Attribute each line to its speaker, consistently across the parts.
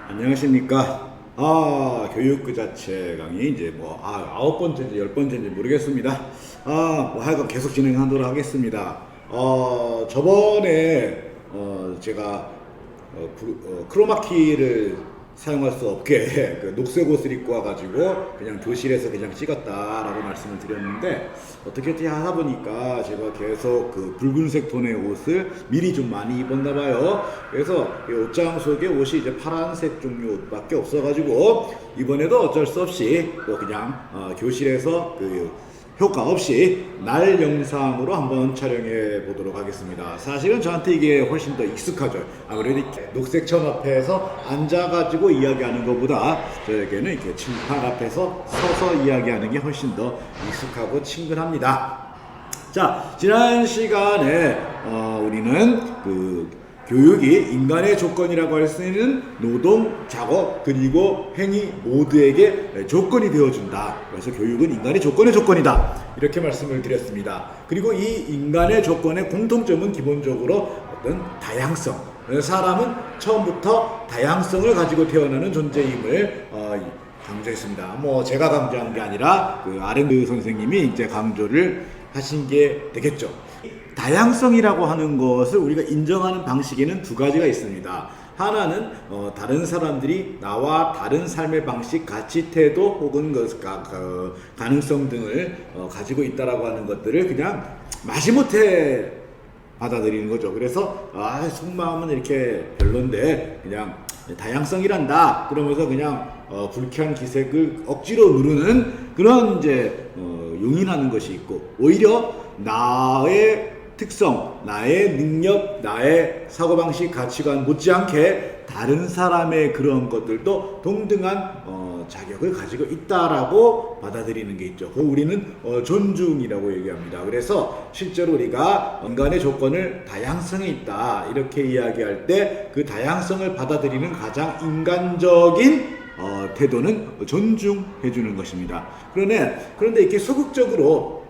Speaker 1: 안녕하십니까. 교육 그 자체 강의 이제 뭐, 9번째인지 10번째인지 모르겠습니다. 하여간 계속 진행하도록 하겠습니다. 저번에, 제가, 크로마키를 사용할 수 없게 그 녹색 옷을 입고 와가지고 그냥 교실에서 그냥 찍었다라고 말씀을 드렸는데, 어떻게 하다 보니까 제가 계속 그 붉은색 톤의 옷을 미리 좀 많이 입었나 봐요. 그래서 이 옷장 속에 옷이 이제 파란색 종류 옷밖에 없어가지고 이번에도 어쩔 수 없이 또 그냥 교실에서 그 효과 없이 날 영상으로 한번 촬영해 보도록 하겠습니다. 사실은 저한테 이게 훨씬 더 익숙하죠. 아무래도 이렇게 녹색 천 앞에서 앉아가지고 이야기하는 것보다 저에게는 이렇게 칠판 앞에서 서서 이야기하는 게 훨씬 더 익숙하고 친근합니다. 자, 지난 시간에 우리는 그 교육이 인간의 조건이라고 할 수 있는 노동, 작업, 그리고 행위 모두에게 조건이 되어준다. 그래서 교육은 인간의 조건의 조건이다. 이렇게 말씀을 드렸습니다. 그리고 이 인간의 조건의 공통점은 기본적으로 어떤 다양성. 사람은 처음부터 다양성을 가지고 태어나는 존재임을 강조했습니다. 뭐 제가 강조한 게 아니라 그 아렌드 선생님이 이제 강조를 하신 게 되겠죠. 다양성이라고 하는 것을 우리가 인정하는 방식에는 두 가지가 있습니다. 하나는 다른 사람들이 나와 다른 삶의 방식, 가치, 태도 혹은 가능성 등을 가지고 있다라고 하는 것들을 그냥 마지못해 받아들이는 거죠. 그래서 속마음은 이렇게 별론데 그냥 다양성이란다 그러면서 그냥 불쾌한 기색을 억지로 누르는 그런 이제 용인하는 것이 있고, 오히려 나의 특성, 나의 능력, 나의 사고방식, 가치관 못지않게 다른 사람의 그런 것들도 동등한 자격을 가지고 있다라고 받아들이는 게 있죠. 그걸 우리는 존중이라고 얘기합니다. 그래서 실제로 우리가 인간의 조건을 다양성이 있다 이렇게 이야기할 때 그 다양성을 받아들이는 가장 인간적인 태도는 존중해 주는 것입니다. 그런데 이렇게 소극적으로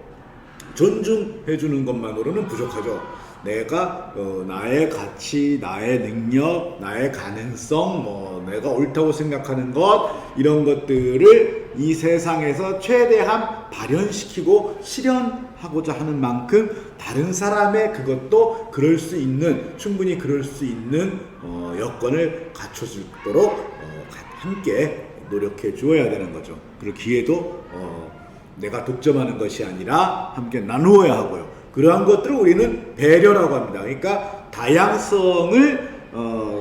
Speaker 1: 존중해 주는 것만으로는 부족하죠. 내가 나의 가치, 나의 능력, 나의 가능성, 내가 옳다고 생각하는 것, 이런 것들을 이 세상에서 최대한 발현시키고 실현하고자 하는 만큼 다른 사람의 그것도 충분히 그럴 수 있는 여건을 갖춰 주도록 함께 노력해 주어야 되는 거죠. 그리고 기회도 내가 독점하는 것이 아니라 함께 나누어야 하고요. 그러한 것들을 우리는 배려라고 합니다. 그러니까 다양성을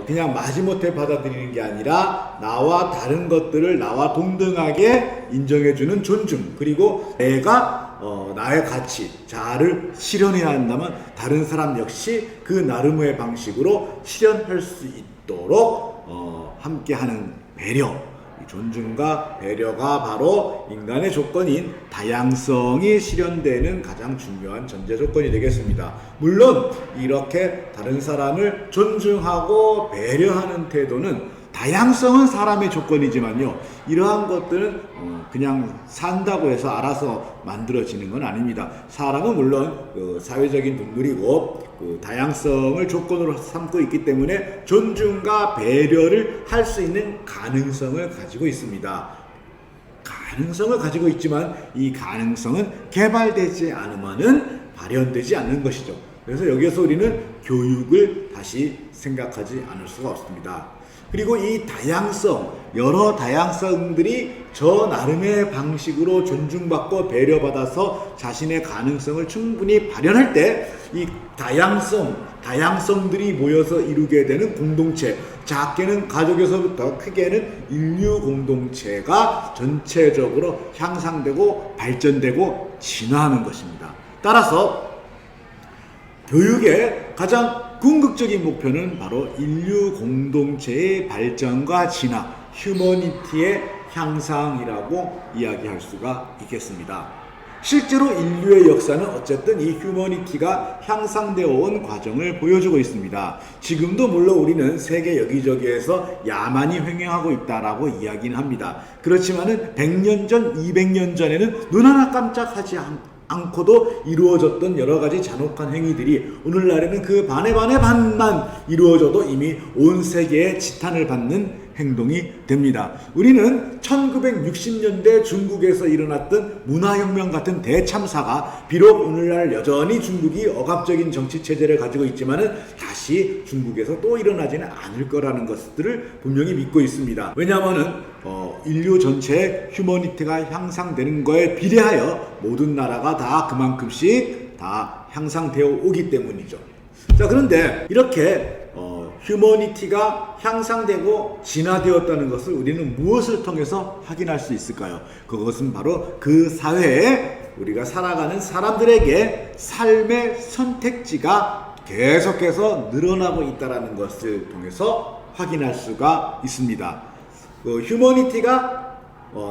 Speaker 1: 그냥 마지못해 받아들이는 게 아니라 나와 다른 것들을 나와 동등하게 인정해주는 존중, 그리고 내가 나의 가치, 자아를 실현해야 한다면 다른 사람 역시 그 나름의 방식으로 실현할 수 있도록 함께하는 배려, 존중과 배려가 바로 인간의 조건인 다양성이 실현되는 가장 중요한 전제 조건이 되겠습니다. 물론 이렇게 다른 사람을 존중하고 배려하는 태도는, 다양성은 사람의 조건이지만요, 이러한 것들은 그냥 산다고 해서 알아서 만들어지는 건 아닙니다. 사람은 물론 사회적인 동물이고 다양성을 조건으로 삼고 있기 때문에 존중과 배려를 할 수 있는 가능성을 가지고 있습니다. 가능성을 가지고 있지만 이 가능성은 개발되지 않으면은 발현되지 않는 것이죠. 그래서 여기에서 우리는 교육을 다시 생각하지 않을 수가 없습니다. 그리고 이 다양성, 여러 다양성들이 저 나름의 방식으로 존중받고 배려받아서 자신의 가능성을 충분히 발현할 때 이 다양성들이 모여서 이루게 되는 공동체, 작게는 가족에서부터 크게는 인류 공동체가 전체적으로 향상되고 발전되고 진화하는 것입니다. 따라서 교육의 가장 궁극적인 목표는 바로 인류 공동체의 발전과 진화, 휴머니티의 향상이라고 이야기할 수가 있겠습니다. 실제로 인류의 역사는 어쨌든 이 휴머니티가 향상되어 온 과정을 보여주고 있습니다. 지금도 물론 우리는 세계 여기저기에서 야만이 횡행하고 있다라고 이야기는 합니다. 그렇지만은 100년 전, 200년 전에는 눈 하나 깜짝하지 않고도 이루어졌던 여러 가지 잔혹한 행위들이 오늘날에는 그 반의 반만 이루어져도 이미 온 세계에 지탄을 받는 행동이 됩니다. 우리는 1960년대 중국에서 일어났던 문화혁명 같은 대참사가 비록 오늘날 여전히 중국이 억압적인 정치체제를 가지고 있지만은 다시 중국에서 또 일어나지는 않을 거라는 것들을 분명히 믿고 있습니다. 왜냐하면은 인류 전체의 휴머니티가 향상되는 거에 비례하여 모든 나라가 다 그만큼씩 다 향상되어 오기 때문이죠. 자, 그런데 이렇게 휴머니티가 향상되고 진화되었다는 것을 우리는 무엇을 통해서 확인할 수 있을까요? 그것은 바로 그 사회에 우리가 살아가는 사람들에게 삶의 선택지가 계속해서 늘어나고 있다는 것을 통해서 확인할 수가 있습니다. 휴머니티가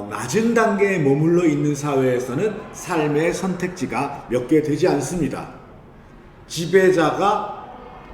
Speaker 1: 낮은 단계에 머물러 있는 사회에서는 삶의 선택지가 몇 개 되지 않습니다. 지배자가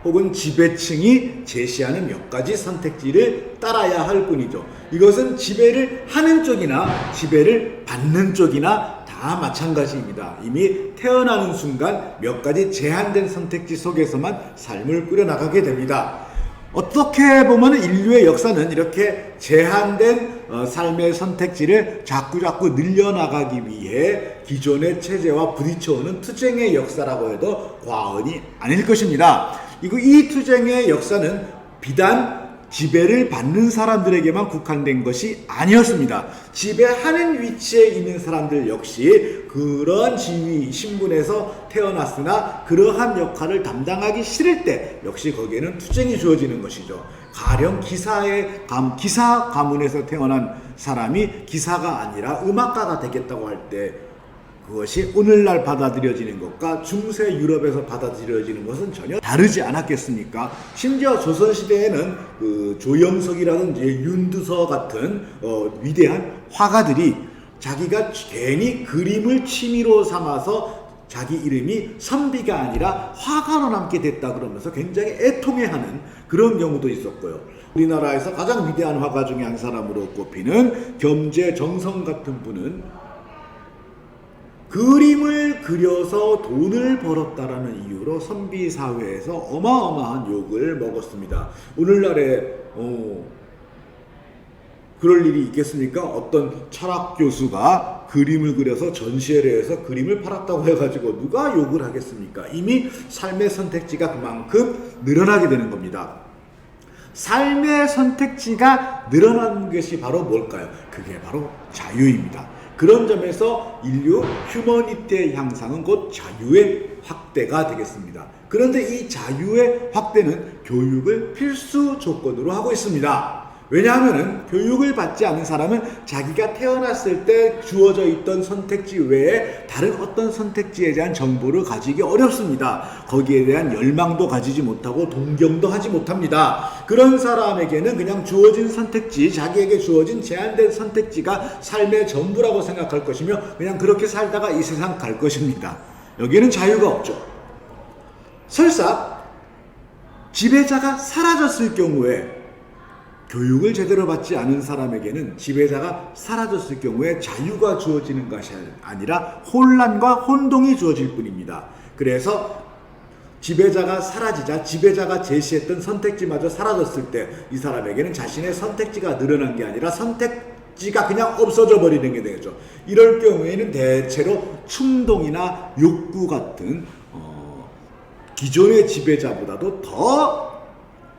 Speaker 1: 혹은 지배층이 제시하는 몇 가지 선택지를 따라야 할 뿐이죠. 이것은 지배를 하는 쪽이나 지배를 받는 쪽이나 다 마찬가지입니다. 이미 태어나는 순간 몇 가지 제한된 선택지 속에서만 삶을 꾸려나가게 됩니다. 어떻게 보면 인류의 역사는 이렇게 제한된 삶의 선택지를 자꾸 늘려나가기 위해 기존의 체제와 부딪혀오는 투쟁의 역사라고 해도 과언이 아닐 것입니다. 이 투쟁의 역사는 비단 지배를 받는 사람들에게만 국한된 것이 아니었습니다. 지배하는 위치에 있는 사람들 역시 그런 지위, 신분에서 태어났으나 그러한 역할을 담당하기 싫을 때 역시 거기에는 투쟁이 주어지는 것이죠. 가령 기사 가문에서 태어난 사람이 기사가 아니라 음악가가 되겠다고 할 때 그것이 오늘날 받아들여지는 것과 중세 유럽에서 받아들여지는 것은 전혀 다르지 않았겠습니까? 심지어 조선시대에는 조영석이라든지 윤두서 같은 위대한 화가들이 자기가 괜히 그림을 취미로 삼아서 자기 이름이 선비가 아니라 화가로 남게 됐다 그러면서 굉장히 애통해하는 그런 경우도 있었고요. 우리나라에서 가장 위대한 화가 중에 한 사람으로 꼽히는 겸재정성 같은 분은 그림을 그려서 돈을 벌었다라는 이유로 선비 사회에서 어마어마한 욕을 먹었습니다. 오늘날에 그럴 일이 있겠습니까? 어떤 철학 교수가 그림을 그려서 전시회를 해서 그림을 팔았다고 해가지고 누가 욕을 하겠습니까? 이미 삶의 선택지가 그만큼 늘어나게 되는 겁니다. 삶의 선택지가 늘어나는 것이 바로 뭘까요? 그게 바로 자유입니다. 그런 점에서 인류 휴머니티의 향상은 곧 자유의 확대가 되겠습니다. 그런데 이 자유의 확대는 교육을 필수 조건으로 하고 있습니다. 왜냐하면 교육을 받지 않은 사람은 자기가 태어났을 때 주어져 있던 선택지 외에 다른 어떤 선택지에 대한 정보를 가지기 어렵습니다. 거기에 대한 열망도 가지지 못하고 동경도 하지 못합니다. 그런 사람에게는 그냥 주어진 선택지, 자기에게 주어진 제한된 선택지가 삶의 전부라고 생각할 것이며 그냥 그렇게 살다가 이 세상 갈 것입니다. 여기에는 자유가 없죠. 설사 지배자가 사라졌을 경우에 교육을 제대로 받지 않은 사람에게는 지배자가 사라졌을 경우에 자유가 주어지는 것이 아니라 혼란과 혼동이 주어질 뿐입니다. 그래서 지배자가 사라지자 지배자가 제시했던 선택지마저 사라졌을 때 이 사람에게는 자신의 선택지가 늘어난 게 아니라 선택지가 그냥 없어져 버리는 게 되겠죠. 이럴 경우에는 대체로 충동이나 욕구 같은 기존의 지배자보다도 더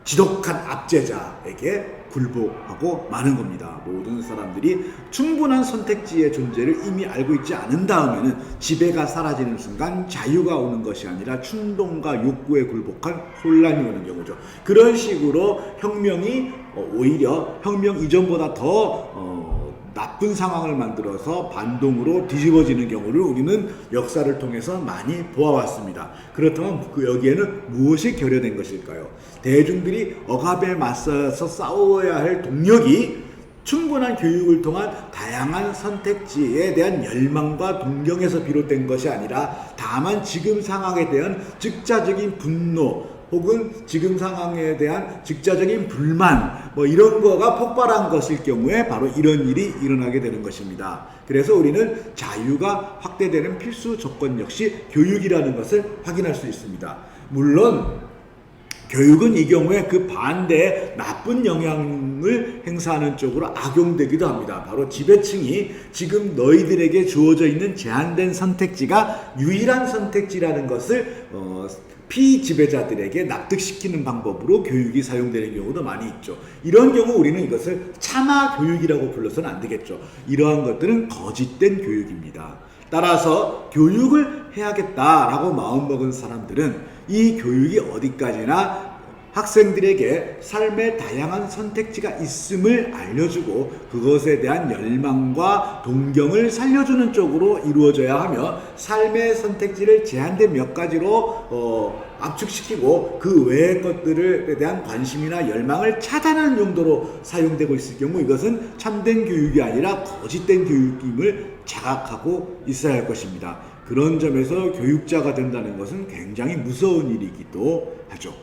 Speaker 1: 지독한 압제자에게 굴복하고 마는 겁니다. 모든 사람들이 충분한 선택지의 존재를 이미 알고 있지 않은 다음에는 지배가 사라지는 순간 자유가 오는 것이 아니라 충동과 욕구에 굴복한 혼란이 오는 경우죠. 그런 식으로 혁명이 오히려 혁명 이전보다 더 나쁜 상황을 만들어서 반동으로 뒤집어지는 경우를 우리는 역사를 통해서 많이 보아왔습니다. 그렇다면 여기에는 무엇이 결여된 것일까요? 대중들이 억압에 맞서서 싸워야 할 동력이 충분한 교육을 통한 다양한 선택지에 대한 열망과 동경에서 비롯된 것이 아니라 다만 지금 상황에 대한 즉자적인 분노 혹은 지금 상황에 대한 즉자적인 불만 이런 거가 폭발한 것일 경우에 바로 이런 일이 일어나게 되는 것입니다. 그래서 우리는 자유가 확대되는 필수 조건 역시 교육이라는 것을 확인할 수 있습니다. 물론 교육은 이 경우에 그 반대의 나쁜 영향을 행사하는 쪽으로 악용되기도 합니다. 바로 지배층이 지금 너희들에게 주어져 있는 제한된 선택지가 유일한 선택지라는 것을 피지배자들에게 납득시키는 방법으로 교육이 사용되는 경우도 많이 있죠. 이런 경우 우리는 이것을 참아 교육이라고 불러서는 안 되겠죠. 이러한 것들은 거짓된 교육입니다. 따라서 교육을 해야겠다라고 마음먹은 사람들은 이 교육이 어디까지나 학생들에게 삶의 다양한 선택지가 있음을 알려주고 그것에 대한 열망과 동경을 살려주는 쪽으로 이루어져야 하며 삶의 선택지를 제한된 몇 가지로 압축시키고 그 외의 것들에 대한 관심이나 열망을 차단하는 용도로 사용되고 있을 경우 이것은 참된 교육이 아니라 거짓된 교육임을 자각하고 있어야 할 것입니다. 그런 점에서 교육자가 된다는 것은 굉장히 무서운 일이기도 하죠.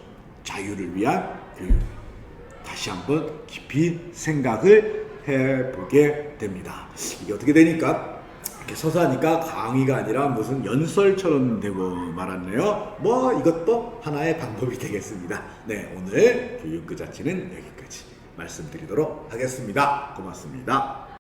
Speaker 1: 자유를 위한 교육. 다시 한번 깊이 생각을 해보게 됩니다. 이게 어떻게 되니까 이렇게 서서 하니까 강의가 아니라 무슨 연설처럼 되고 말았네요. 뭐 이것도 하나의 방법이 되겠습니다. 네, 오늘 교육 그 자체는 여기까지 말씀드리도록 하겠습니다. 고맙습니다.